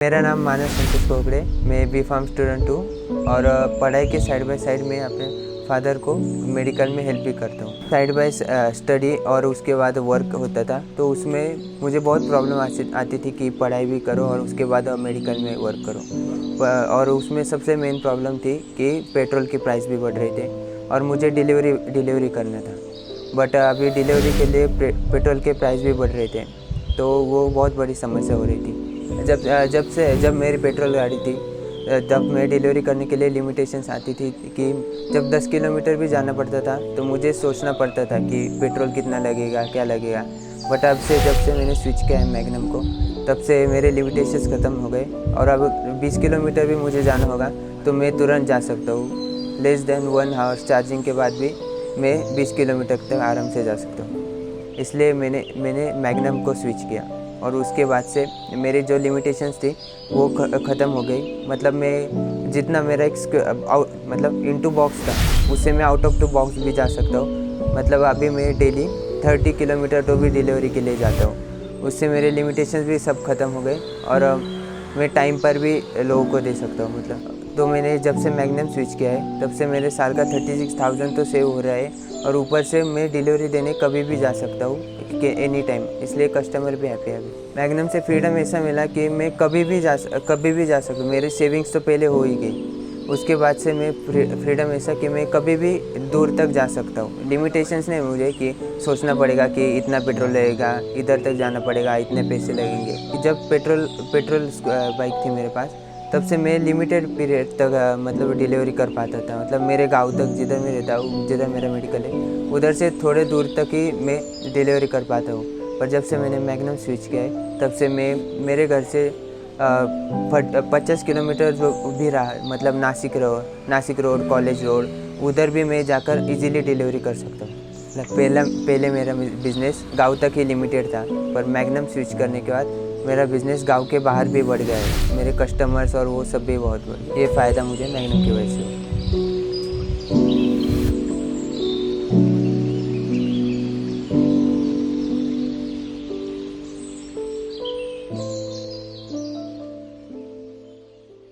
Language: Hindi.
मेरा नाम मानस संतोष कोगड़े, मैं बी.फार्म स्टूडेंट हूँ और पढ़ाई के साइड बाय साइड मैं अपने फादर को मेडिकल में हेल्प भी करता हूँ। साइड बाय स्टडी और उसके बाद वर्क होता था, तो उसमें मुझे बहुत प्रॉब्लम आती थी कि पढ़ाई भी करो और उसके बाद मेडिकल में वर्क करो। और उसमें सबसे मेन प्रॉब्लम थी कि पेट्रोल की प्राइस भी बढ़ रहे थे और मुझे डिलीवरी करना था। बट अभी डिलीवरी के लिए पेट्रोल के प्राइस भी बढ़ रहे थे, तो वो बहुत बड़ी समस्या हो रही थी। जब मेरी पेट्रोल गाड़ी थी, तब मैं डिलीवरी करने के लिए लिमिटेशंस आती थी कि जब 10 किलोमीटर भी जाना पड़ता था तो मुझे सोचना पड़ता था कि पेट्रोल कितना लगेगा, क्या लगेगा। बट जब से मैंने स्विच किया है मैग्नम को, तब से मेरे लिमिटेशंस ख़त्म हो गए और अब 20 किलोमीटर भी मुझे जाना होगा तो मैं तुरंत जा सकता हूँ। लेस देन 1 आवर चार्जिंग के बाद भी मैं 20 किलोमीटर तक आराम से जा सकता हूँ। इसलिए मैंने मैग्नम को स्विच किया और उसके बाद से मेरी जो लिमिटेशंस थी वो ख़त्म हो गई। मतलब मैं जितना मेरा मतलब इनटू बॉक्स था, उससे मैं आउट ऑफ टू बॉक्स भी जा सकता हूँ। मतलब अभी मैं डेली 30 किलोमीटर तो भी डिलीवरी के लिए जाता हूँ। उससे मेरे लिमिटेशंस भी सब ख़त्म हो गए और मैं टाइम पर भी लोगों को दे सकता हूँ। मतलब तो मैंने जब से मैग्नम स्विच किया है तब से मेरे साल का 36,000 तो सेव हो रहा है और ऊपर से मैं डिलीवरी देने कभी भी जा सकता हूँ कि एनी टाइम। इसलिए कस्टमर भी हैप्पी है। अभी मैग्नम से फ्रीडम ऐसा मिला कि मैं कभी भी जा सकता हूँ। मेरी सेविंग्स तो पहले हो ही गई, उसके बाद से मैं फ्रीडम ऐसा कि मैं कभी भी दूर तक जा सकता हूँ। लिमिटेशंस नहीं मुझे कि सोचना पड़ेगा कि इतना पेट्रोल लगेगा, इधर तक जाना पड़ेगा, इतने पैसे लगेंगे। जब पेट्रोल बाइक थी मेरे पास, तब से मैं लिमिटेड पीरियड तक मतलब डिलीवरी कर पाता था। मतलब मेरे गांव तक, जिधर मैं रहता हूँ, जिधर मेरा मेडिकल है, उधर से थोड़े दूर तक ही मैं डिलीवरी कर पाता हूँ। पर जब से मैंने मैग्नम स्विच किया है तब से मैं मेरे घर से 50 किलोमीटर जो भी रहा, मतलब नासिक रोड, कॉलेज रोड, उधर भी मैं जाकर इजीली डिलीवरी कर सकता हूँ। पहले मेरा बिज़नेस गांव तक ही लिमिटेड था, पर मैग्नम स्विच करने के बाद मेरा बिज़नेस गांव के बाहर भी बढ़ गया है। मेरे कस्टमर्स और वो सब भी बहुत बढ़े। ये फ़ायदा मुझे मैग्नम की वजह से।